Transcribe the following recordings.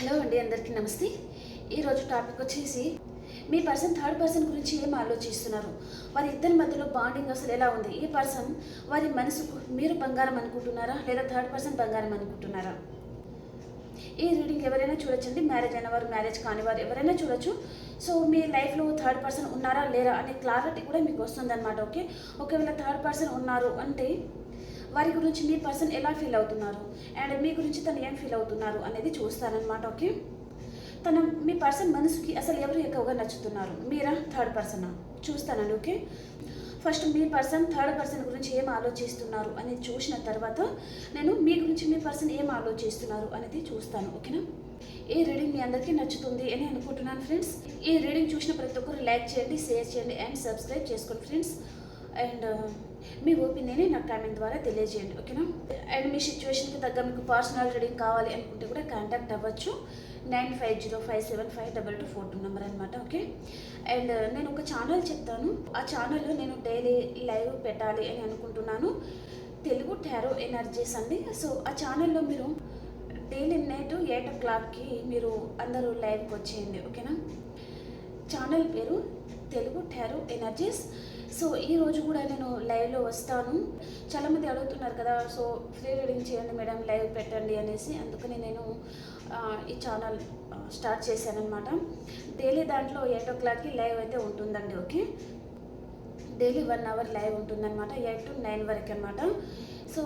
Hello అండి, అందరికీ నమస్తే. ఈరోజు టాపిక్ వచ్చేసి మీ పర్సన్ థర్డ్ పర్సన్ గురించి ఏం ఆలోచిస్తున్నారు, వారి ఇద్దరి మధ్యలో బాండింగ్ అసలు ఎలా ఉంది, ఈ పర్సన్ వారి మనసుకు మీరు బంగారం అనుకుంటున్నారా లేదా థర్డ్ పర్సన్ బంగారం అనుకుంటున్నారా? ఈ రీడింగ్ ఎవరైనా చూడొచ్చండి, మ్యారేజ్ అయిన వారు, మ్యారేజ్ కాని వారు ఎవరైనా చూడొచ్చు. సో మీ లైఫ్లో థర్డ్ పర్సన్ ఉన్నారా లేరా అనే క్లారిటీ కూడా మీకు వస్తుందన్నమాట. ఒకవేళ థర్డ్ పర్సన్ ఉన్నారు అంటే వారి గురించి మీ పర్సన్ ఎలా ఫీల్ అవుతున్నారు అండ్ మీ గురించి తను ఏం ఫీల్ అవుతున్నారు అనేది చూస్తారనమాట. మీ పర్సన్ మనసుకి అసలు ఎవరు ఎక్కువగా నచ్చుతున్నారు, మీరా థర్డ్ పర్సనా చూస్తానండి. ఫస్ట్ మీ పర్సన్ థర్డ్ పర్సన్ గురించి ఏం ఆలోచిస్తున్నారు అనేది చూసిన తర్వాత నేను మీ గురించి మీ పర్సన్ ఏం ఆలోచిస్తున్నారు అనేది చూస్తాను. ఓకేనా? ఈ రీడింగ్ మీ అందరికీ నచ్చుతుంది అని అనుకుంటున్నాను ఫ్రెండ్స్. ఈ రీడింగ్ చూసిన ప్రతి ఒక్కరు లైక్ చేయండి, షేర్ చేయండి అండ్ సబ్స్క్రైబ్ చేసుకోండి ఫ్రెండ్స్. అండ్ మీ ఒపీనియన్ని నాకు కామెంట్ ద్వారా తెలియజేయండి. ఓకేనా? అండ్ మీ సిచ్యువేషన్కి తగ్గ మీకు పర్సనల్ రీడింగ్ కావాలి అనుకుంటే కూడా కాంటాక్ట్ అవ్వచ్చు. 9505752242 నెంబర్ అనమాట. ఓకే. అండ్ నేను ఒక ఛానల్ చెప్తాను, ఆ ఛానల్లో నేను డైలీ లైవ్ పెట్టాలి అని అనుకుంటున్నాను. తెలుగు టారో ఎనర్జీస్ అండి. సో ఆ ఛానల్లో మీరు డైలీ నైట్ 8 o'clockకి మీరు అందరూ లైవ్కి వచ్చేయండి. ఓకేనా? ఛానల్ పేరు తెలుగు టారో ఎనర్జీస్. సో ఈరోజు కూడా నేను లైవ్లో వస్తాను. చాలామంది అడుగుతున్నారు కదా, సో ఫ్రీ రీడింగ్ చేయండి మేడం, లైవ్ పెట్టండి అనేసి. అందుకని నేను ఈ ఛానల్ స్టార్ట్ చేశాను అనమాట. డైలీ దాంట్లో 8 o'clockకి లైవ్ అయితే ఉంటుందండి. ఓకే. డైలీ 1 hour లైవ్ ఉంటుందన్నమాట, 8 to 9 వరకు అనమాట. సో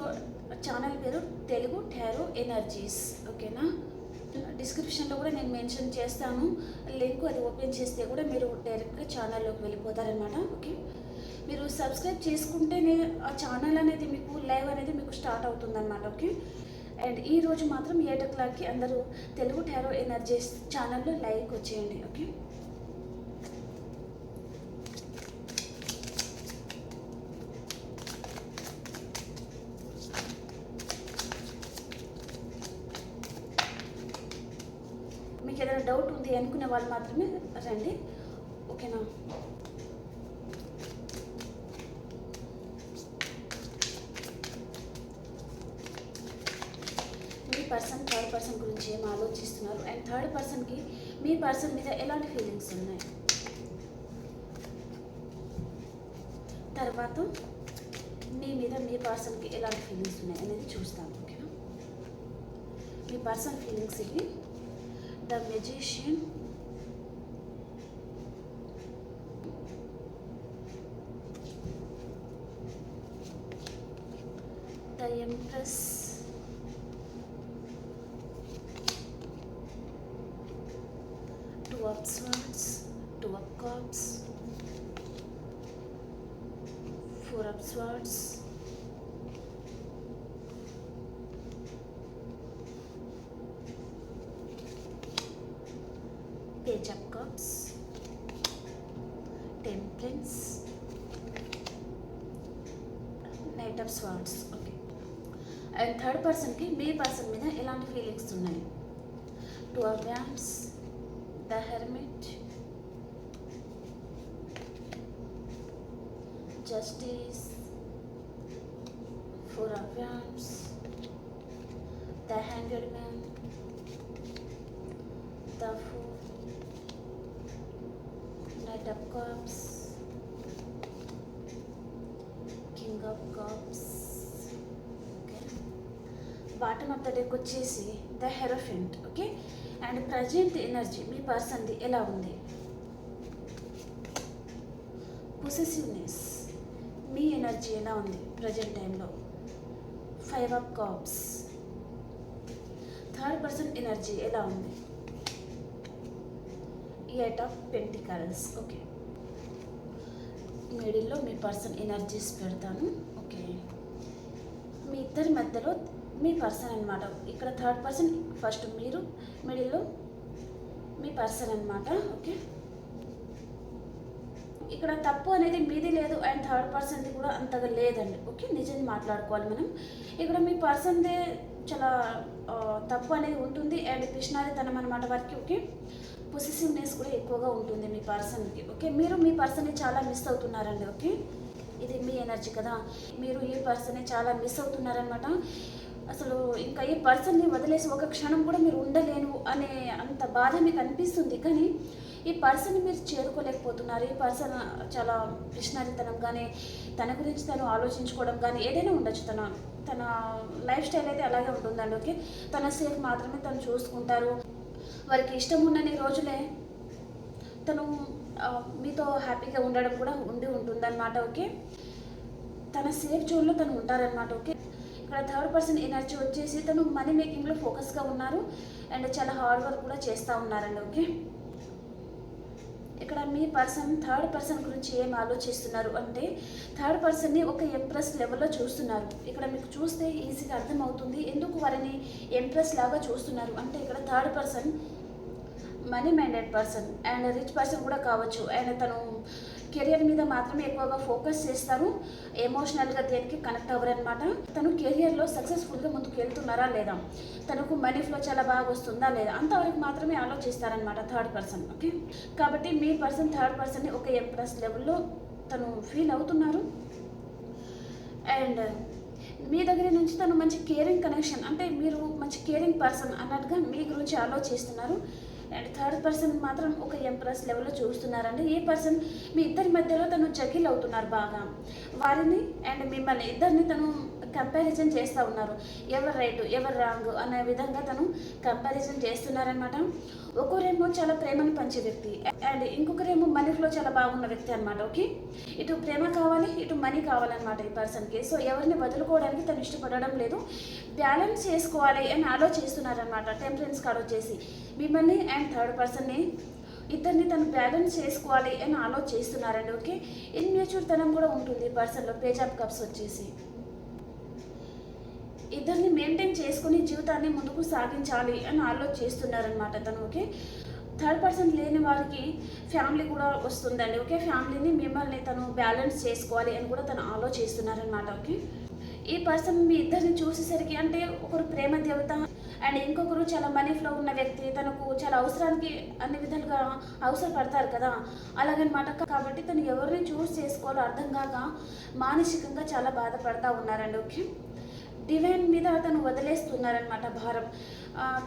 ఛానల్ పేరు తెలుగు టారో ఎనర్జీస్. ఓకేనా? డిస్క్రిప్షన్లో కూడా నేను మెన్షన్ చేస్తాను లింక్, అది ఓపెన్ చేస్తే కూడా మీరు డైరెక్ట్గా ఛానల్లోకి వెళ్ళిపోతారనమాట. ఓకే. మీరు సబ్స్క్రైబ్ చేసుకుంటేనే ఆ ఛానల్ అనేది మీకు లైవ్ అనేది మీకు స్టార్ట్ అవుతుందన్నమాట. ఓకే. అండ్ ఈరోజు మాత్రం 8 o'clockకి అందరూ తెలుగు టారో ఎనర్జీస్ ఛానల్లో లైవ్కి వచ్చేయండి. ఓకే. మీకు ఏదైనా డౌట్ ఉంది అనుకునే వాళ్ళు మాత్రమే రండి. ఓకేనా? మీ పర్సన్ థర్డ్ పర్సన్ గురించి ఏం ఆలోచిస్తున్నారు అండ్ థర్డ్ పర్సన్కి మీ పర్సన్ మీద ఎలాంటి ఫీలింగ్స్ ఉన్నాయి, తర్వాత మీ మీద మీ పర్సన్కి ఎలాంటి ఫీలింగ్స్ ఉన్నాయి అనేది చూస్తాను. ఓకేనా? మీ పర్సన్ ఫీలింగ్స్ ఇవి: the magician, the empress, Two of Swords, Two of Cups, Four of Swords, Page of Cups, Temperance, Knight of Swords. Okay. And third పర్సన్కి మీ పర్సన్ మీద ఎలాంటి ఫీలింగ్స్ ఉన్నాయి: Two of Wands, The Hermit, Justice, Four of Wands, The Hanged Man, The Fool, Knight of Cups, King of Cups. Okay. Bottom of the deck వచ్చేసి the hierophant. Okay. And present energy మీ పర్సన్ది ఎలా ఉంది? Possessiveness, మీ energy ఎలా ఉంది present టైంలో? 5 of Cups. Third person energy ఎలా ఉంది? 8 of Pentacles. ఓకే. మిడిల్లో మీ పర్సన్ ఎనర్జీస్ పెడతాను. ఓకే. మీ ఇద్దరి మధ్యలో మీ పర్సన్ అనమాట. ఇక్కడ థర్డ్ పర్సన్, ఫస్ట్ మీరు, మిడిల్లో మీ పర్సన్ అనమాట. ఓకే. ఇక్కడ తప్పు అనేది మీది లేదు అండ్ థర్డ్ పర్సన్ది కూడా అంతగా లేదండి. ఓకే. నిజం మాట్లాడుకోవాలి మనం. ఇక్కడ మీ పర్సన్దే చాలా తప్పు అనేది ఉంటుంది అండ్ పిషనారితనం అనమాట వారికి. ఓకే. పొసెసివ్నెస్ కూడా ఎక్కువగా ఉంటుంది మీ పర్సన్కి. ఓకే. మీరు మీ పర్సన్ని చాలా మిస్ అవుతున్నారండి. ఓకే. ఇది మీ ఎనర్జీ కదా, మీరు ఈ పర్సన్ని చాలా మిస్ అవుతున్నారనమాట. అసలు ఇంకా ఇంకా ఈ పర్సన్ని వదిలేసి ఒక క్షణం కూడా మీరు ఉండలేను అనే అంత బాధ మీకు అనిపిస్తుంది. కానీ ఈ పర్సన్ని మీరు చేరుకోలేకపోతున్నారు. ఈ పర్సన్ చాలా పిసినారితనం కానీ, తన గురించి తను ఆలోచించుకోవడం కానీ ఏదైనా ఉండొచ్చు. తన లైఫ్ స్టైల్ అయితే అలాగే ఉంటుందండి. ఓకే, తన సేఫ్ మాత్రమే తను చూసుకుంటారు. వారికి ఇష్టం ఉన్నన్ని రోజులే తను మీతో హ్యాపీగా ఉండడం కూడా ఉంటుందన్నమాట. ఓకే, తన సేఫ్ జోన్లో తను ఉంటారనమాట. ఓకే, ఇక్కడ థర్డ్ పర్సన్ ఎనర్జీ వచ్చేసి తను మనీ మేకింగ్లో ఫోకస్గా ఉన్నారు అండ్ చాలా హార్డ్ వర్క్ కూడా చేస్తూ ఉన్నారండి. ఓకే, ఇక్కడ మీ పర్సన్ థర్డ్ పర్సన్ గురించి ఏం ఆలోచిస్తున్నారు అంటే థర్డ్ పర్సన్ని ఒక ఎంప్రెస్ లెవెల్లో చూస్తున్నారు. ఇక్కడ మీకు చూస్తే ఈజీగా అర్థమవుతుంది ఎందుకు వారిని ఎంప్రెస్ లాగా చూస్తున్నారు అంటే ఇక్కడ third person money minded person and rich person కూడా కావచ్చు. అండ్ తను కెరియర్ మీద మాత్రమే ఎక్కువగా ఫోకస్ చేస్తారు, ఎమోషనల్గా దేనికి కనెక్ట్ అవ్వరు అనమాట. తను కెరియర్లో సక్సెస్ఫుల్గా ముందుకు వెళ్తున్నారా లేదా, తనకు మనీ ఫ్లో చాలా బాగా వస్తుందా లేదా, అంతవరకు మాత్రమే ఆలోచిస్తారనమాట థర్డ్ పర్సన్. ఓకే, కాబట్టి మీ పర్సన్ థర్డ్ పర్సన్ని ఒక ఎంప్రెస్ లెవెల్లో తను ఫీల్ అవుతున్నారు. అండ్ మీ దగ్గర నుంచి తను మంచి కేరింగ్ కనెక్షన్ అంటే మీరు మంచి కేరింగ్ పర్సన్ అన్నట్టుగా మీ గురించి ఆలోచిస్తున్నారు. అండ్ థర్డ్ పర్సన్ మాత్రం ఒక ఎంప్రెస్ లెవెల్లో చూస్తున్నారండి. ఈ పర్సన్ మీ ఇద్దరి మధ్యలో తను జగిల్ అవుతున్నారు బాగా. వారిని అండ్ మిమ్మల్ని ఇద్దరిని తను కంపారిజన్ చేస్తూ ఉన్నారు. ఎవరు రైట్ ఎవరు రాంగ్ అనే విధంగా తను కంపారిజన్ చేస్తున్నారనమాట. ఒకరేమో చాలా ప్రేమను పంచే వ్యక్తి అండ్ ఇంకొకరేమో మనీ ఫ్లో చాలా బాగున్న వ్యక్తి అనమాట. ఓకే, ఇటు ప్రేమ కావాలి ఇటు మనీ కావాలన్నమాట ఈ పర్సన్కి. సో ఎవరిని వదులుకోవడానికి తను ఇష్టపడడం లేదు, బ్యాలెన్స్ చేసుకోవాలి అని ఆలోచిస్తున్నారనమాట. టెంపరెన్స్ కార్డ్ వచ్చేసి మిమ్మల్ని అండ్ థర్డ్ పర్సన్ని ఇద్దరిని తను బ్యాలెన్స్ చేసుకోవాలి అని ఆలోచిస్తున్నారండి. ఓకే, ఇన్మెచ్యూర్ తనం కూడా ఉంటుంది ఈ పర్సన్లో. పేజ్ ఆఫ్ కప్స్ వచ్చేసి ఇద్దరిని మెయింటైన్ చేసుకుని జీవితాన్ని ముందుకు సాగించాలి అని ఆలోచిస్తున్నారనమాట తను. ఓకే, థర్డ్ పర్సన్ లేని వారికి ఫ్యామిలీ కూడా వస్తుందండి. ఓకే, ఫ్యామిలీని మిమ్మల్ని తను బ్యాలెన్స్ చేసుకోవాలి అని కూడా తను ఆలోచిస్తున్నారనమాట. ఓకే, ఈ పర్సన్ మీ ఇద్దరిని చూసేసరికి అంటే ఒకరు ప్రేమ దేవత అండ్ ఇంకొకరు చాలా మనీ ఫ్లో ఉన్న వ్యక్తి, తనకు చాలా అవసరానికి అన్ని విధాలుగా అవసరపడతారు కదా అలాగనమాట. కాబట్టి తను ఎవరిని చూస్ చేసుకోవాలో అర్థం కాక మానసికంగా చాలా బాధపడతా ఉన్నారండి. ఓకే, డివైన్ మీద తను వదిలేస్తున్నారనమాట భారం.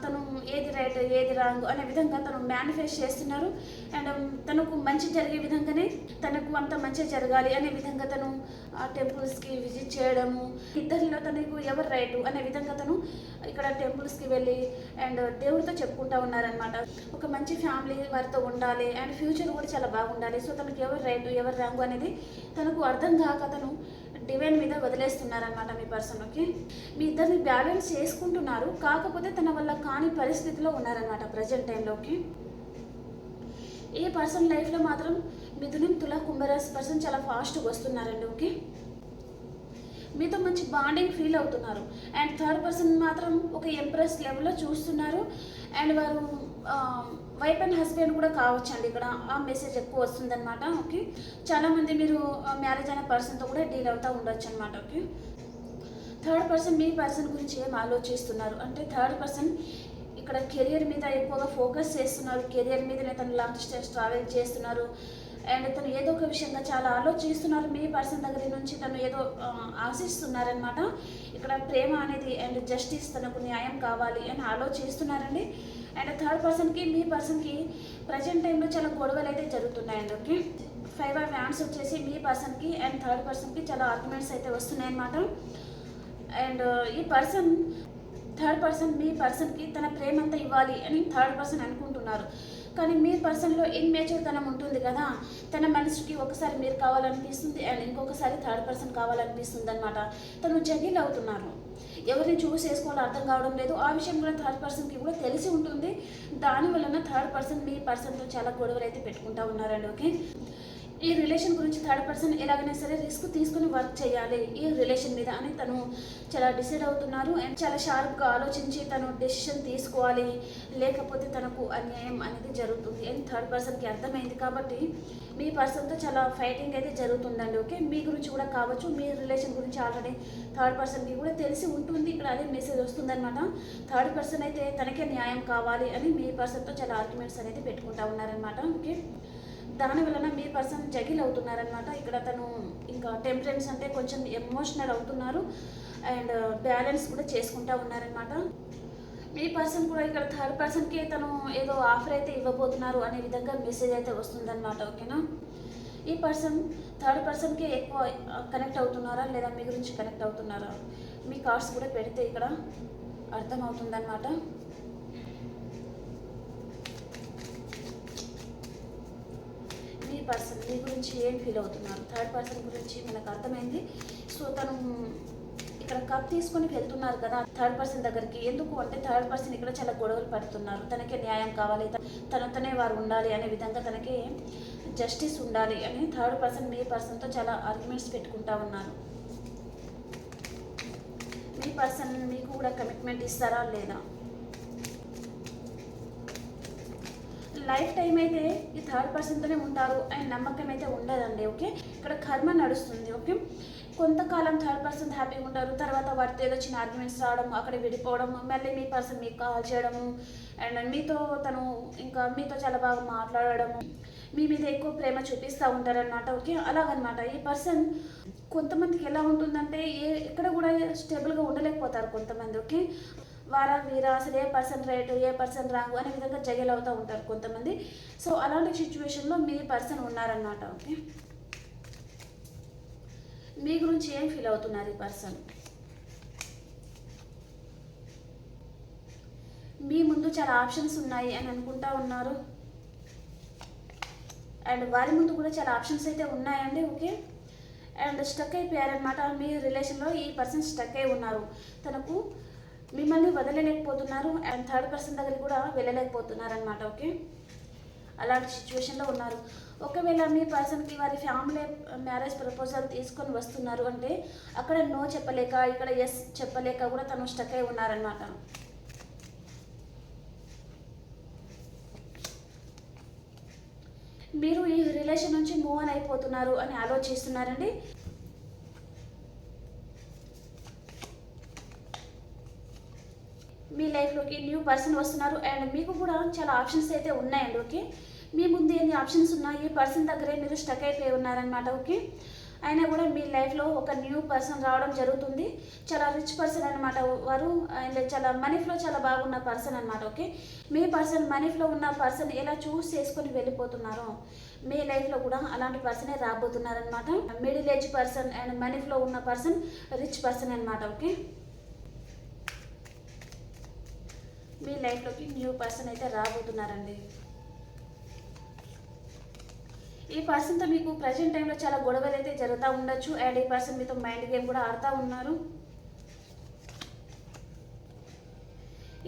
తను ఏది రైట్ ఏది రాంగ్ అనే విధంగా తను మేనిఫెస్ట్ చేస్తున్నారు. అండ్ తనకు మంచి జరిగే విధంగానే తనకు అంత మంచి జరగాలి అనే విధంగా తను టెంపుల్స్కి విజిట్ చేయడము, ఇద్దరిలో తనకు ఎవరు రైటు అనే విధంగా తను ఇక్కడ టెంపుల్స్కి వెళ్ళి అండ్ దేవుడితో చెప్పుకుంటూ ఉన్నారనమాట. ఒక మంచి ఫ్యామిలీ వారితో ఉండాలి అండ్ ఫ్యూచర్ కూడా చాలా బాగుండాలి. సో తనకు ఎవరు రైటు ఎవరు రాంగు అనేది తనకు అర్థం కాక తను డివైన్ మీద వదిలేస్తున్నారనమాట మీ పర్సన్. ఓకే, మీ ఇద్దరిని బ్యాలెన్స్ చేసుకుంటున్నారు, కాకపోతే తన వల్ల కాని పరిస్థితిలో ఉన్నారనమాట ప్రజెంట్ టైంలో. ఓకే, ఈ పర్సన్ లైఫ్లో మాత్రం మిథునం తుల కుంభరాశి పర్సన్ చాలా ఫాస్ట్గా వస్తున్నారండి. ఓకే, మీతో మంచి బాండింగ్ ఫీల్ అవుతున్నారు అండ్ థర్డ్ పర్సన్ మాత్రం ఒక ఎంప్రెస్ లెవెల్లో చూస్తున్నారు. అండ్ వారు వైఫ్ అండ్ హస్బెండ్ కూడా కావచ్చండి. ఇక్కడ ఆ మెసేజ్ ఎక్కువ వస్తుందన్నమాట. ఓకే, చాలామంది మీరు మ్యారేజ్ అయిన పర్సన్తో కూడా డీల్ అవుతూ ఉండొచ్చు అనమాట. ఓకే, థర్డ్ పర్సన్ మీ పర్సన్ గురించి ఏం ఆలోచిస్తున్నారు అంటే థర్డ్ పర్సన్ ఇక్కడ కెరియర్ మీద ఎక్కువగా ఫోకస్ చేస్తున్నారు. కెరియర్ మీదనే తను లాంగ్ స్టేజ్ ట్రావెల్ చేస్తున్నారు అండ్ తను ఏదో ఒక విషయంగా చాలా ఆలోచిస్తున్నారు. మీ పర్సన్ దగ్గర నుంచి తను ఏదో ఆశిస్తున్నారనమాట. ఇక్కడ ప్రేమ అనేది అండ్ జస్టిస్ తనకు న్యాయం కావాలి అని ఆలోచిస్తున్నారండి. అండ్ థర్డ్ పర్సన్కి మీ పర్సన్కి ప్రజెంట్ టైంలో చాలా గొడవలు అయితే జరుగుతున్నాయండి. ఓకే, 5 ఆఫ్ హ్యాండ్స్ వచ్చేసి మీ పర్సన్కి అండ్ థర్డ్ పర్సన్కి చాలా ఆర్గ్యుమెంట్స్ అయితే వస్తున్నాయన్నమాట. అండ్ ఈ పర్సన్ థర్డ్ పర్సన్ మీ పర్సన్కి తన ప్రేమ అంతా ఇవ్వాలి అని థర్డ్ పర్సన్ అనుకుంటున్నారు. కానీ మీ పర్సన్లో ఇన్మెచ్యూర్ తనం ఉంటుంది కదా, తన మనసుకి ఒకసారి మీరు కావాలనిపిస్తుంది అండ్ ఇంకొకసారి థర్డ్ పర్సన్ కావాలనిపిస్తుంది అనమాట. తను జగిల్ అవుతున్నారు, ఎవరిని చూస్ చేసుకోవాలో అర్థం కావడం లేదు. ఆ విషయం కూడా థర్డ్ పర్సన్కి కూడా తెలిసి ఉంటుంది. దానివలన థర్డ్ పర్సన్ మీ పర్సన్తో చాలా గొడవలు అయితే పెట్టుకుంటూ ఉన్నారండి. ఓకే, ఈ రిలేషన్ గురించి థర్డ్ పర్సన్ ఎలాగైనా సరే రిస్క్ తీసుకుని వర్క్ చేయాలి ఈ రిలేషన్ మీద అని తను చాలా డిసైడ్ అవుతున్నారు. అండ్ చాలా షార్ప్గా ఆలోచించి తను డెసిషన్ తీసుకోవాలి, లేకపోతే తనకు అన్యాయం అనేది జరుగుతుంది అని థర్డ్ పర్సన్కి అర్థమైంది. కాబట్టి మీ పర్సన్తో చాలా ఫైటింగ్ అయితే జరుగుతుందండి. ఓకే, మీ గురించి కూడా కావచ్చు, మీ రిలేషన్ గురించి ఆల్రెడీ థర్డ్ పర్సన్కి కూడా తెలిసి ఉంటుంది. ఇక్కడ అదే మెసేజ్ వస్తుందన్నమాట. థర్డ్ పర్సన్ అయితే తనకే న్యాయం కావాలి అని మీ పర్సన్తో చాలా ఆర్గ్యుమెంట్స్ అనేది పెట్టుకుంటూ ఉన్నారనమాట. ఓకే, దాని వలన మీ పర్సన్ జగిల్ అవుతున్నారనమాట. ఇక్కడ తను ఇంకా టెంపరెన్స్ అంటే కొంచెం ఎమోషనల్ అవుతున్నారు. అండ్ బ్యాలెన్స్ కూడా చేసుకుంటూ ఉన్నారనమాట. మీ పర్సన్ కూడా ఇక్కడ థర్డ్ పర్సన్కి తను ఏదో ఆఫర్ అయితే ఇవ్వబోతున్నారు అనే విధంగా మెసేజ్ అయితే వస్తుందన్నమాట. ఓకేనా, ఈ పర్సన్ థర్డ్ పర్సన్కి ఎక్కువ కనెక్ట్ అవుతున్నారా లేదా మీ గురించి కనెక్ట్ అవుతున్నారా, మీ కార్డ్స్ కూడా పెడితే ఇక్కడ అర్థమవుతుందన్నమాట. మీ పర్సన్ మీ గురించి ఏం ఫీల్ అవుతున్నారు, థర్డ్ పర్సన్ గురించి మనకు అర్థమైంది. సో తను ఇక్కడ కప్ తీసుకొని వెళ్తున్నారు కదా థర్డ్ పర్సన్ దగ్గరికి. ఎందుకు అంటే థర్డ్ పర్సన్ ఇక్కడ చాలా గొడవలు పడుతున్నారు. తనకే న్యాయం కావాలి, తనతోనే వారు ఉండాలి అనే విధంగా, తనకి జస్టిస్ ఉండాలి అని థర్డ్ పర్సన్ మీ పర్సన్తో చాలా ఆర్గ్యుమెంట్స్ పెట్టుకుంటా ఉన్నారు. మీ పర్సన్ మీకు కూడా కమిట్మెంట్ ఇస్తారా లేదా, లైఫ్ టైం అయితే ఈ థర్డ్ పర్సన్తోనే ఉంటారు అండ్ నమ్మకం అయితే ఉండదండి. ఓకే, ఇక్కడ కర్మ నడుస్తుంది. ఓకే, కొంతకాలం థర్డ్ పర్సన్ హ్యాపీగా ఉంటారు, తర్వాత వాటితో ఏదో చిన్న ఆర్గ్యుమెంట్స్ రావడం, అక్కడ విడిపోవడం, మళ్ళీ మీ పర్సన్ మీకు కాల్ చేయడము అండ్ మీతో చాలా బాగా మాట్లాడడము, మీ మీద ఎక్కువ ప్రేమ చూపిస్తూ ఉంటారనమాట. ఓకే, అలాగనమాట. ఈ పర్సన్ కొంతమందికి ఎలా ఉంటుందంటే ఎక్కడ కూడా స్టేబుల్గా ఉండలేకపోతారు కొంతమంది. ఓకే, వారా వీరా అసలు ఏ పర్సన్ రైట్ ఏ పర్సన్ రాంగ్ అనే విధంగా జగల్ అవుతూ ఉంటారు కొంతమంది. సో అలాంటి సిచ్యువేషన్లో మీ పర్సన్ ఉన్నారనమాట. ఓకే, మీ గురించి ఏం ఫీల్ అవుతున్నారు ఈ పర్సన్, మీ ముందు చాలా ఆప్షన్స్ ఉన్నాయి అని అనుకుంటా ఉన్నారు అండ్ వారి ముందు కూడా చాలా ఆప్షన్స్ అయితే ఉన్నాయండి. ఓకే, అండ్ స్టక్ అయిపోయారనమాట. మీ రిలేషన్లో ఈ పర్సన్ స్టక్ అయి ఉన్నారు, తనకు మిమ్మల్ని వదలలేకపోతున్నారు అండ్ థర్డ్ పర్సన్ దగ్గరికి కూడా వెళ్ళలేకపోతున్నారు అనమాట. ఓకే, అలాంటి సిచ్యువేషన్లో ఉన్నారు. ఒకవేళ మీ పర్సన్కి వారి ఫ్యామిలీ మ్యారేజ్ ప్రపోజల్ తీసుకొని వస్తున్నారు అంటే అక్కడ నో చెప్పలేక, ఇక్కడ ఎస్ చెప్పలేక కూడా తను స్టక్ అయి ఉన్నారనమాట. మీరు ఈ రిలేషన్ నుంచి మూవ్ ఆన్ అయిపోతున్నారు అని ఆలోచిస్తున్నారండి. మీ లైఫ్లోకి న్యూ పర్సన్ వస్తున్నారు అండ్ మీకు కూడా చాలా ఆప్షన్స్ అయితే ఉన్నాయండి. ఓకే, మీ ముందు ఎన్ని ఆప్షన్స్ ఉన్నాయి, పర్సన్ దగ్గరే మీరు స్టక్ అయిపోయి ఉన్నారనమాట. ఓకే, అయినా కూడా మీ లైఫ్లో ఒక న్యూ పర్సన్ రావడం జరుగుతుంది. చాలా రిచ్ పర్సన్ అనమాట వారు అండ్ చాలా మనీ ఫ్లో చాలా బాగున్న పర్సన్ అనమాట. ఓకే, మీ పర్సన్ మనీ ఫ్లో ఉన్న పర్సన్ ఎలా చూస్ చేసుకొని వెళ్ళిపోతున్నారో మీ లైఫ్లో కూడా అలాంటి పర్సనే రాబోతున్నారనమాట. Middle age person and money flow ఉన్న పర్సన్ రిచ్ పర్సన్ అనమాట. ఓకే, మీ లైఫ్లోకి న్యూ పర్సన్ అయితే రాబోతున్నారండి. ఈ పర్సన్తో మీకు ప్రజెంట్ టైంలో చాలా గొడవలు అయితే జరుగుతూ ఉండొచ్చు అండ్ ఈ పర్సన్ మీతో మైండ్ గేమ్ కూడా ఆడుతూ ఉన్నారు.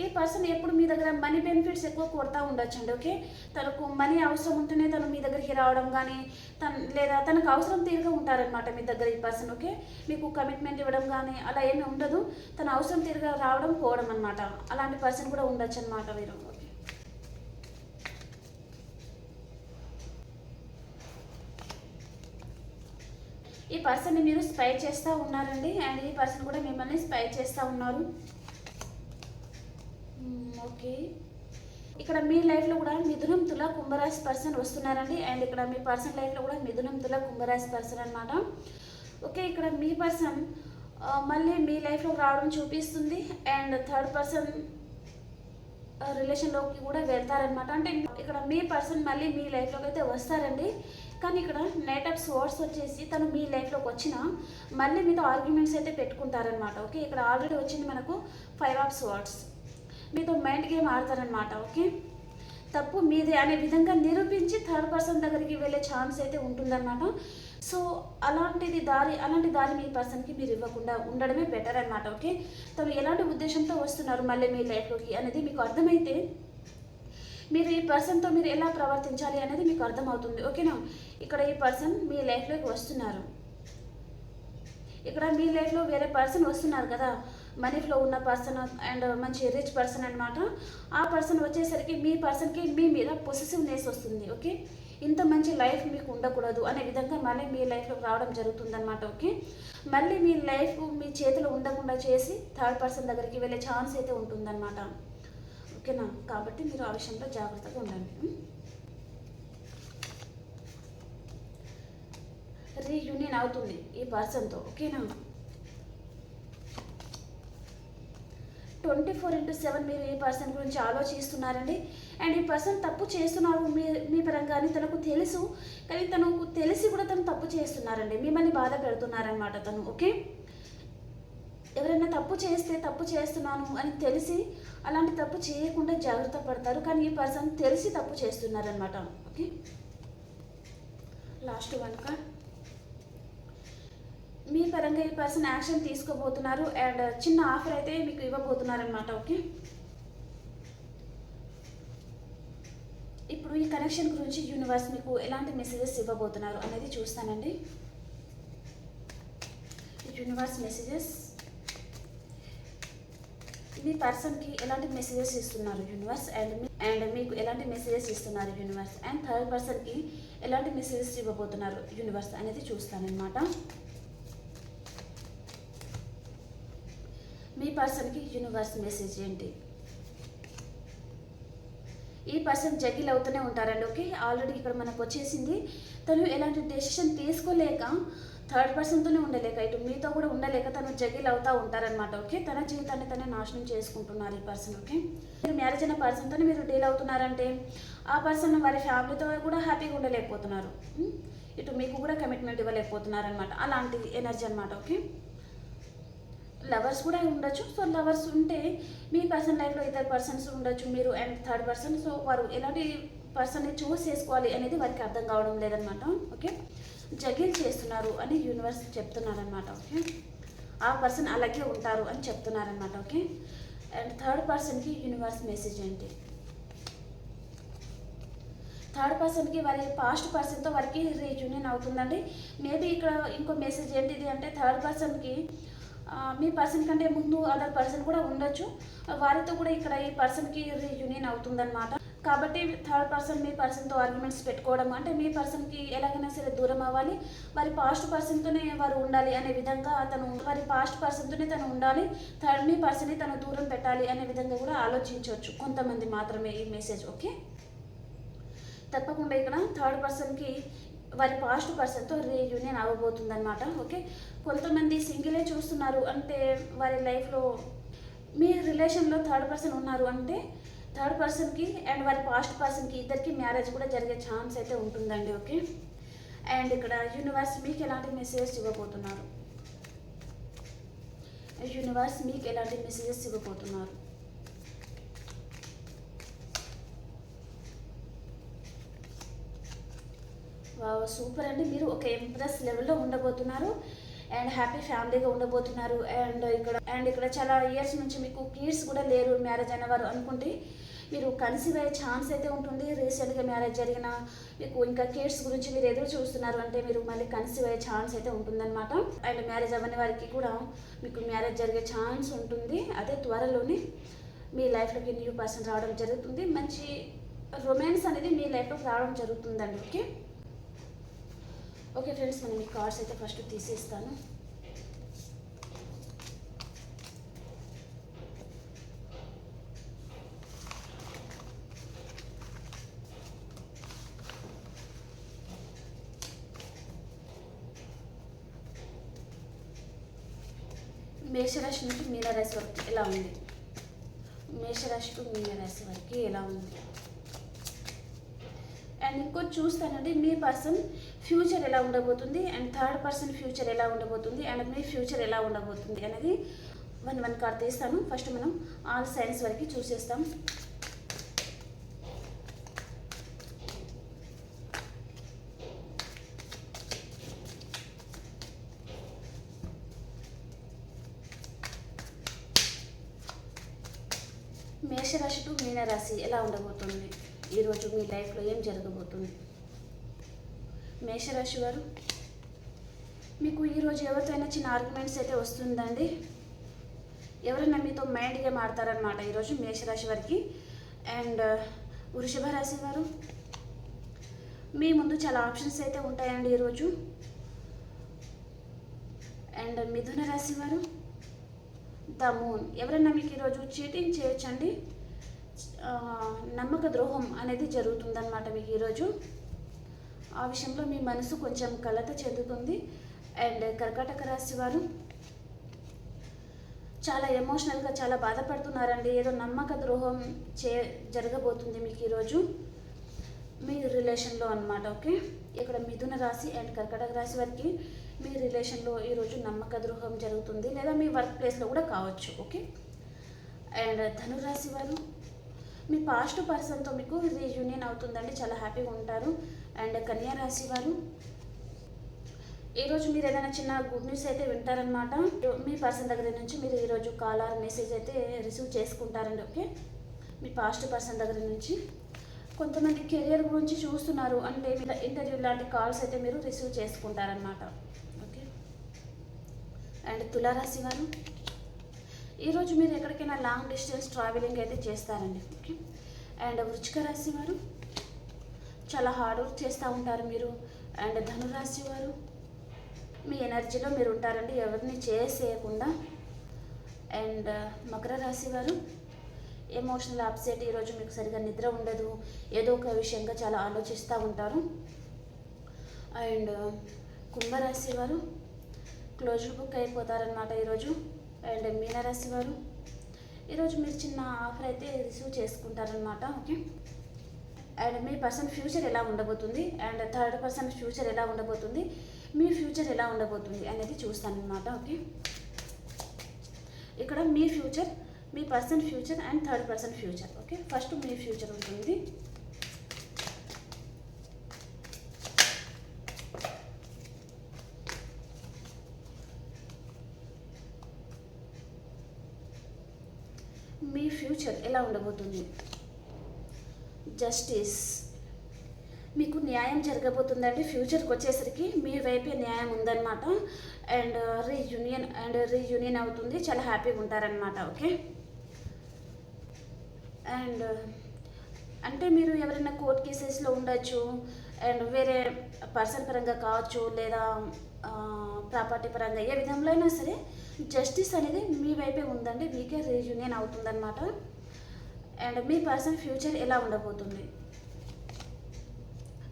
ఈ పర్సన్ ఎప్పుడు మీ దగ్గర మనీ బెనిఫిట్స్ ఎక్కువ కొడతా ఉండొచ్చు అండి. ఓకే, తనకు మనీ అవసరం ఉంటేనే తను మీ దగ్గరికి రావడం కానీ లేదా తనకు అవసరం తీరుగా ఉంటారనమాట మీ దగ్గర ఈ పర్సన్. ఓకే, మీకు కమిట్మెంట్ ఇవ్వడం కానీ అలా ఏమీ ఉండదు, తన అవసరం తీరుగా రావడం పోవడం అనమాట. అలాంటి పర్సన్ కూడా ఉండొచ్చు అనమాట మీరు. ఓకే, ఈ పర్సన్ని మీరు స్పై చేస్తూ ఉన్నారండి అండ్ ఈ పర్సన్ కూడా మిమ్మల్ని స్పై చేస్తూ ఉన్నారు. ఓకే, ఇక్కడ మీ లైఫ్లో కూడా మిథునం తుల కుంభరాశి పర్సన్ వస్తున్నారండి అండ్ ఇక్కడ మీ పర్సన్ లైఫ్లో కూడా మిథునం తుల కుంభరాశి పర్సన్ అనమాట. ఓకే, ఇక్కడ మీ పర్సన్ మళ్ళీ మీ లైఫ్లో రావడం చూపిస్తుంది అండ్ థర్డ్ పర్సన్ రిలేషన్లోకి కూడా వెళ్తారనమాట. అంటే ఇక్కడ మీ పర్సన్ మళ్ళీ మీ లైఫ్లోకి అయితే వస్తారండి. కానీ ఇక్కడ నైట్ ఆఫ్ స్వర్డ్స్ వచ్చేసి తను మీ లైఫ్లోకి వచ్చిన మళ్ళీ మీతో ఆర్గ్యుమెంట్స్ అయితే పెట్టుకుంటారనమాట. ఓకే, ఇక్కడ ఆల్రెడీ వచ్చింది మనకు 5 ఆఫ్ స్వర్డ్స్, మీతో మైండ్ గేమ్ ఆడతారనమాట. ఓకే, తప్పు మీదే అనే విధంగా నిరూపించి థర్డ్ పర్సన్ దగ్గరికి వెళ్ళే ఛాన్స్ అయితే ఉంటుందన్నమాట. సో అలాంటి దారి మీ పర్సన్కి మీరు ఇవ్వకుండా ఉండడమే బెటర్ అనమాట. ఓకే, తను ఎలాంటి ఉద్దేశంతో వస్తున్నారు మళ్ళీ మీ లైఫ్లోకి అనేది మీకు అర్థమైతే మీరు ఈ పర్సన్తో మీరు ఎలా ప్రవర్తించాలి అనేది మీకు అర్థమవుతుంది. ఓకేనా, ఇక్కడ ఈ పర్సన్ మీ లైఫ్లోకి వస్తున్నారు, ఇక్కడ మీ లైఫ్లో వేరే పర్సన్ వస్తున్నారు కదా, మనీ ఫ్లో ఉన్న పర్సన్ అండ్ మంచి రిచ్ పర్సన్ అనమాట. ఆ పర్సన్ వచ్చేసరికి మీ పర్సన్కి మీ మీద పొసెసివ్నెస్ వస్తుంది. ఓకే, ఇంత మంచి లైఫ్ మీకు ఉండకూడదు అనే విధంగా మళ్ళీ మీ లైఫ్లోకి రావడం జరుగుతుందన్నమాట. ఓకే, మళ్ళీ మీ లైఫ్ మీ చేతిలో ఉండకుండా చేసి థర్డ్ పర్సన్ దగ్గరికి వెళ్ళే ఛాన్స్ అయితే ఉంటుందన్నమాట. ఓకేనా, కాబట్టి మీరు ఆ విషయంలో జాగ్రత్తగా ఉండండి. రీయూనియన్ అవుతుంది ఈ పర్సన్తో. ఓకేనా, 24/7 మీరు ఈ పర్సన్ గురించి ఆలోచిస్తున్నారండి. అండ్ ఈ పర్సన్ తప్పు చేస్తున్నారు మీ పరంగానే తనకు తెలుసు, కానీ తనకు తెలిసి కూడా తను తప్పు చేస్తున్నారండి. మిమ్మల్ని బాధ పెడుతున్నారనమాట తను. ఓకే, ఎవరైనా తప్పు చేస్తే తప్పు చేస్తున్నాను అని తెలిసి అలాంటి తప్పు చేయకుండా జాగ్రత్త పడతారు, కానీ ఈ పర్సన్ తెలిసి తప్పు చేస్తున్నారనమాట. Okay, last one card. మీ పరంగా ఈ పర్సన్ యాక్షన్ తీసుకోబోతున్నారు అండ్ చిన్న ఆఫర్ అయితే మీకు ఇవ్వబోతున్నారనమాట. ఓకే, ఇప్పుడు ఈ కనెక్షన్ గురించి యూనివర్స్ మీకు ఎలాంటి మెసేజెస్ ఇవ్వబోతున్నారు అనేది చూస్తానండి. యూనివర్స్ మెసేజెస్ మీ పర్సన్కి ఎలాంటి మెసేజెస్ ఇస్తున్నారు యూనివర్స్, అండ్ మీకు ఎలాంటి మెసేజెస్ ఇస్తున్నారు యూనివర్స్, అండ్ థర్డ్ పర్సన్కి ఎలాంటి మెసేజెస్ ఇవ్వబోతున్నారు యూనివర్స్ అనేది చూస్తానన్నమాట. మీ పర్సన్కి యూనివర్స్ మెసేజ్ ఏంటి? ఈ పర్సన్ జగిల్ అవుతూనే ఉంటారండి. ఓకే, ఆల్రెడీ ఇక్కడ మనకు వచ్చేసింది. తను ఎలాంటి డెసిషన్ తీసుకోలేక థర్డ్ పర్సన్తోనే ఉండలేక ఇటు మీతో కూడా ఉండలేక తను జగిల్ అవుతూ ఉంటారనమాట. ఓకే, తన జీవితాన్ని తనే నాశనం చేసుకుంటున్నారు ఈ పర్సన్. ఓకే, మీరు మ్యారేజ్ అయిన పర్సన్తోనే మీరు డీల్ అవుతున్నారంటే ఆ పర్సన్ వారి ఫ్యామిలీతో కూడా హ్యాపీగా ఉండలేకపోతున్నారు, ఇటు మీకు కూడా కమిట్మెంట్ ఇవ్వలేకపోతున్నారు అనమాట. అలాంటి ఎనర్జీ అనమాట. ఓకే, లవర్స్ కూడా ఉండొచ్చు. సో లవర్స్ ఉంటే మీ పర్సన్ లైఫ్లో ఇద్దరు పర్సన్స్ ఉండొచ్చు, మీరు అండ్ థర్డ్ పర్సన్. సో వారు ఎలాంటి పర్సన్ని చూస్ చేసుకోవాలి అనేది వారికి అర్థం కావడం లేదనమాట. ఓకే, జగిల్ చేస్తున్నారు అని యూనివర్స్ చెప్తున్నారనమాట. ఓకే, ఆ పర్సన్ అలాగే ఉంటారు అని చెప్తున్నారనమాట. ఓకే, అండ్ థర్డ్ పర్సన్కి యూనివర్స్ మెసేజ్ ఏంటి? థర్డ్ పర్సన్కి వారి పాస్ట్ పర్సన్తో వారికి రీయూనియన్ అవుతుందండి. మేబీ ఇక్కడ ఇంకో మెసేజ్ ఏంటిది అంటే థర్డ్ పర్సన్కి మీ పర్సన్ కంటే ముందు అదర్ పర్సన్ కూడా ఉండొచ్చు, వారితో కూడా ఇక్కడ ఈ పర్సన్కి రీయూనియన్ అవుతుందన్నమాట. కాబట్టి థర్డ్ పర్సన్ మీ పర్సన్తో ఆర్గ్యుమెంట్స్ పెట్టుకోవడం అంటే మీ పర్సన్కి ఎలాగైనా సరే దూరం అవ్వాలి, వారి పాస్ట్ పర్సన్తోనే వారు ఉండాలి అనే విధంగా వారి పాస్ట్ పర్సన్తోనే తను ఉండాలి, మీ పర్సన్ని తను దూరం పెట్టాలి అనే విధంగా కూడా ఆలోచించవచ్చు కొంతమంది మాత్రమే ఈ మెసేజ్. ఓకే, తప్పకుండా ఇక్కడ థర్డ్ పర్సన్కి వారి పాస్ట్ పర్సన్తో రీయూనియన్ అవ్వబోతుంది అనమాట. ఓకే, కొంతమంది సింగిలే చూస్తున్నారు అంటే వారి లైఫ్లో మీ రిలేషన్లో థర్డ్ పర్సన్ ఉన్నారు అంటే థర్డ్ పర్సన్కి అండ్ వారి పాస్ట్ పర్సన్కి ఇద్దరికి మ్యారేజ్ కూడా జరిగే ఛాన్స్ అయితే ఉంటుందండి. ఓకే, అండ్ ఇక్కడ యూనివర్స్ మీకు ఎలాంటి మెసేజెస్ ఇవ్వబోతున్నారు? యూనివర్స్ మీకు ఎలాంటి మెసేజెస్ ఇవ్వబోతున్నారు? సూపర్ అండి, మీరు ఒక ఇంప్రెస్ లెవెల్లో ఉండబోతున్నారు అండ్ హ్యాపీ ఫ్యామిలీగా ఉండబోతున్నారు. అండ్ ఇక్కడ చాలా ఇయర్స్ నుంచి మీకు కిడ్స్ కూడా లేరు, మ్యారేజ్ అయిన వారు అనుకుంటే మీరు కన్సీవ్ అయ్యే ఛాన్స్ అయితే ఉంటుంది. రీసెంట్గా మ్యారేజ్ జరిగిన మీకు ఇంకా కిడ్స్ గురించి మీరు ఎదురు చూస్తున్నారు అంటే మీరు మళ్ళీ కన్సీవ్ అయ్యే ఛాన్స్ అయితే ఉంటుందన్నమాట. అండ్ మ్యారేజ్ అవ్వని వారికి కూడా మీకు మ్యారేజ్ జరిగే ఛాన్స్ ఉంటుంది. అదే త్వరలోనే మీ లైఫ్లోకి న్యూ పర్సన్ రావడం జరుగుతుంది, మంచి రొమాన్స్ అనేది మీ లైఫ్లోకి రావడం జరుగుతుందండి. ఓకే, ఓకే ఫ్రెండ్స్, మనం ఈ కార్డ్స్ అయితే ఫస్ట్ తీసేస్తాను. మేషరాశి నుంచి మీనరాశి వరకు ఎలా ఉంది? మేషరాశి టు మీనరాశి వరకు ఎలా ఉంది? అండ్ ఇంకోటి చూస్తానండి, మీ పర్సన్ ఫ్యూచర్ ఎలా ఉండబోతుంది అండ్ థర్డ్ పర్సన్ ఫ్యూచర్ ఎలా ఉండబోతుంది అండ్ మీ ఫ్యూచర్ ఎలా ఉండబోతుంది అనేది వన్ కార్డ్ తీస్తాను. ఫస్ట్ మనం ఆల్ సైన్స్ వరకు చూసేస్తాం. మేషరాశి టు మీనరాశి ఎలా ఉండబోతుంది? ఈరోజు మీ లైఫ్లో ఏం జరగబోతుంది? మేషరాశి వారు, మీకు ఈరోజు ఎవరితోనైనా చిన్న ఆర్గ్యుమెంట్స్ అయితే వస్తుందండి. ఎవరైనా మీతో మైండ్ గేమ్ ఆడతారనమాట ఈరోజు మేషరాశి వారికి. అండ్ వృషభ రాశి వారు, మీ ముందు చాలా ఆప్షన్స్ అయితే ఉంటాయండి ఈరోజు. అండ్ మిథున రాశి వారు, ద మూన్, ఎవరైనా మీకు ఈరోజు చీటింగ్ చేయొచ్చండి, నమ్మక ద్రోహం అనేది జరుగుతుందన్నమాట మీకు ఈరోజు. ఆ విషయంలో మీ మనసు కొంచెం కలత చెందుతుంది. అండ్ కర్కాటక రాశి వారు, చాలా ఎమోషనల్గా చాలా బాధపడుతున్నారండి. ఏదో నమ్మక ద్రోహం జరగబోతుంది మీకు ఈరోజు మీ రిలేషన్లో అనమాట. ఓకే, ఇక్కడ మిథున రాశి అండ్ కర్కటక రాశి వారికి మీ రిలేషన్లో ఈరోజు నమ్మక ద్రోహం జరుగుతుంది, లేదా మీ వర్క్ ప్లేస్లో కూడా కావచ్చు. ఓకే, అండ్ ధనురాశి వారు మీ పాస్ట్ పర్సన్తో మీకు రీయూనియన్ అవుతుందండి, చాలా హ్యాపీగా ఉంటారు. అండ్ కన్యా రాశి వారు ఈరోజు మీరు ఏదైనా చిన్న గుడ్ న్యూస్ అయితే వింటారనమాట. మీ పర్సన్ దగ్గర నుంచి మీరు ఈరోజు కాల్ ఆర్ మెసేజ్ అయితే రిసీవ్ చేసుకుంటారండి. ఓకే, మీ పాస్ట్ పర్సన్ దగ్గర నుంచి కొంతమంది కెరియర్ గురించి చూస్తున్నారు అంటే ఇంటర్వ్యూ లాంటి కాల్స్ అయితే మీరు రిసీవ్ చేసుకుంటారనమాట. ఓకే, అండ్ తులారాశి వారు ఈరోజు మీరు ఎక్కడికైనా లాంగ్ డిస్టెన్స్ ట్రావెలింగ్ అయితే చేస్తారండి. ఓకే, అండ్ వృశ్చిక రాశి వారు చాలా హార్డ్ వర్క్ చేస్తూ ఉంటారు మీరు. అండ్ ధనురాశి వారు మీ ఎనర్జీలో మీరు ఉంటారండి, ఎవరిని చేసేయకుండా. అండ్ మకర రాశి వారు ఎమోషనల్ అప్సెట్, ఈరోజు మీకు సరిగా నిద్ర ఉండదు, ఏదో ఒక విషయంగా చాలా ఆలోచిస్తూ ఉంటారు. అండ్ కుంభరాశి వారు క్లోజర్ బుక్ అయిపోతారనమాట ఈరోజు. అండ్ మీనరాశి వారు ఈరోజు మీరు చిన్న ఆఫర్ అయితే రిసీవ్ చేసుకుంటారనమాట. ఓకే, అండ్ మీ పర్సన్ ఫ్యూచర్ ఎలా ఉండబోతుంది అండ్ థర్డ్ పర్సన్ ఫ్యూచర్ ఎలా ఉండబోతుంది, మీ ఫ్యూచర్ ఎలా ఉండబోతుంది అనేది చూస్తానమాట. ఓకే, ఇక్కడ మీ ఫ్యూచర్, మీ person future and third person future. Okay, first మీ ఫ్యూచర్ ఉంటుంది. మీ ఫ్యూచర్ ఎలా ఉండబోతుంది. జస్టిస్, మీకు న్యాయం జరగబోతుందండి. ఫ్యూచర్కి వచ్చేసరికి మీ వైపే న్యాయం ఉందన్నమాట. అండ్ రీయూనియన్ అవుతుంది, చాలా హ్యాపీగా ఉంటారనమాట. ఓకే, అండ్ అంటే మీరు ఎవరైనా కోర్ట్ కేసెస్లో ఉండొచ్చు, అండ్ వేరే పర్సన్ పరంగా కావచ్చు, లేదా ప్రాపర్టీ పరంగా ఏ విధంలో అయినా సరే జస్టిస్ అనేది మీ వైపే ఉందండి, మీకే రీయూనియన్ అవుతుందన్నమాట. అండ్ మీ పర్సన్ ఫ్యూచర్ ఎలా ఉండబోతుంది.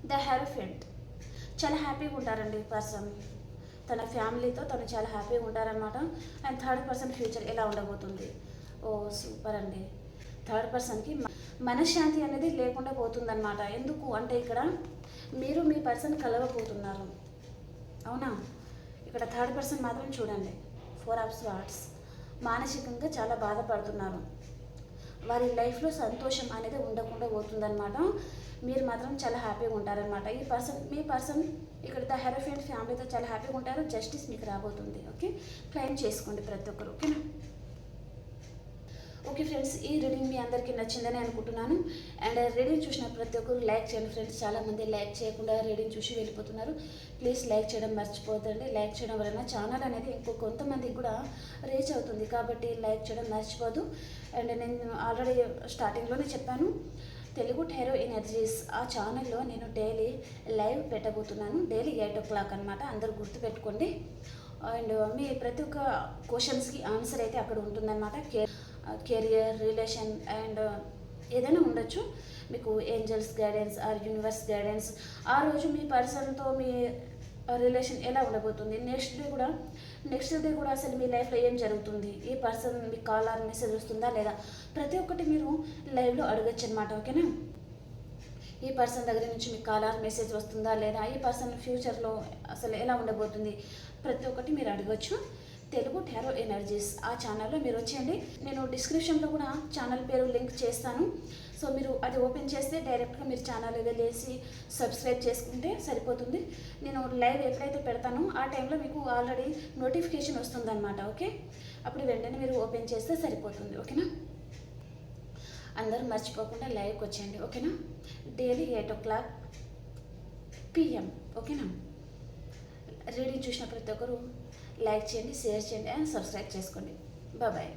ద హెరఫెంట్, చాలా హ్యాపీగా ఉంటారండి పర్సన్, తన ఫ్యామిలీతో తను చాలా హ్యాపీగా ఉంటారనమాట. అండ్ థర్డ్ పర్సన్ ఫ్యూచర్ ఎలా ఉండబోతుంది. ఓ సూపర్ అండి, థర్డ్ పర్సన్కి మనశ్శాంతి అనేది లేకుండా పోతుందన్నమాట. ఎందుకు అంటే ఇక్కడ మీరు మీ పర్సన్ కలవబోతున్నారు, అవునా. ఇక్కడ థర్డ్ పర్సన్ మాత్రం చూడండి, 4 ఆఫ్ స్వార్డ్స్, మానసికంగా చాలా బాధపడుతున్నారు, వారి లైఫ్లో సంతోషం అనేది ఉండకుండా పోతుందన్నమాట. మీరు మాత్రం చాలా హ్యాపీగా ఉంటారనమాట. మీ పర్సన్ ఇక్కడ ద హెరఫెంట్ ఫ్యామిలీతో చాలా హ్యాపీగా ఉంటారు. జస్టిస్ మీకు రాబోతుంది. ఓకే, క్లైమ్ చేసుకోండి ప్రతి ఒక్కరు. ఓకేనా. ఓకే ఫ్రెండ్స్, ఈ రీడింగ్ మీ అందరికీ నచ్చిందని అనుకుంటున్నాను. అండ్ రీడింగ్ చూసిన ప్రతి ఒక్కరు లైక్ చేయండి ఫ్రెండ్స్. చాలామంది లైక్ చేయకుండా రీడింగ్ చూసి వెళ్ళిపోతున్నారు. ప్లీజ్ లైక్ చేయడం మర్చిపోతండి. లైక్ చేయడం వలన ఛానల్ అనేది ఇంకో కొంతమందికి కూడా రీచ్ అవుతుంది, కాబట్టి లైక్ చేయడం మర్చిపోదు. అండ్ నేను ఆల్రెడీ స్టార్టింగ్లోనే చెప్పాను, తెలుగు టారో ఎనర్జీస్ ఆ ఛానల్లో నేను డైలీ లైవ్ పెట్టబోతున్నాను. డైలీ 8 o'clock అనమాట, అందరూ గుర్తుపెట్టుకోండి. అండ్ మీ ప్రతి ఒక్క క్వశ్చన్స్కి ఆన్సర్ అయితే అక్కడ ఉంటుందన్నమాట. కెరియర్, రిలేషన్ అండ్ ఏదైనా ఉండొచ్చు. మీకు angels guidance or universe guidance, ఆ రోజు మీ పర్సన్తో మీ రిలేషన్ ఎలా ఉండబోతుంది, నెక్స్ట్ డే కూడా అసలు మీ లైఫ్లో ఏం జరుగుతుంది, ఈ person me call or message వస్తుందా లేదా, ప్రతి ఒక్కటి మీరు లైవ్లో అడగచ్చు అనమాట. ఓకేనా. ఈ పర్సన్ దగ్గర నుంచి మీకు కాల్ ఆర్ మెసేజ్ వస్తుందా లేదా, ఈ పర్సన్ ఫ్యూచర్లో అసలు ఎలా ఉండబోతుంది, ప్రతి ఒక్కటి మీరు అడగచ్చు. తెలుగు టారో ఎనర్జీస్ ఆ ఛానల్లో మీరు వచ్చేయండి. నేను డిస్క్రిప్షన్లో కూడా ఛానల్ పేరు లింక్ చేస్తాను. సో మీరు అది ఓపెన్ చేస్తే డైరెక్ట్గా మీరు ఛానల్ వెళ్ళేసి సబ్స్క్రైబ్ చేసుకుంటే సరిపోతుంది. నేను లైవ్ ఎప్పుడైతే పెడతానో ఆ టైంలో మీకు ఆల్రెడీ నోటిఫికేషన్ వస్తుందన్నమాట. ఓకే, అప్పుడు వెంటనే మీరు ఓపెన్ చేస్తే సరిపోతుంది. ఓకేనా. అందరూ మర్చిపోకుండా లైవ్కి వచ్చేయండి. ఓకేనా. Daily 8 o'clock PM. ఓకేనా. రీడింగ్ చూసిన ప్రతి ఒక్కరు లైక్ చేయండి, షేర్ చేయండి అండ్ సబ్స్క్రైబ్ చేసుకోండి. బాయ్.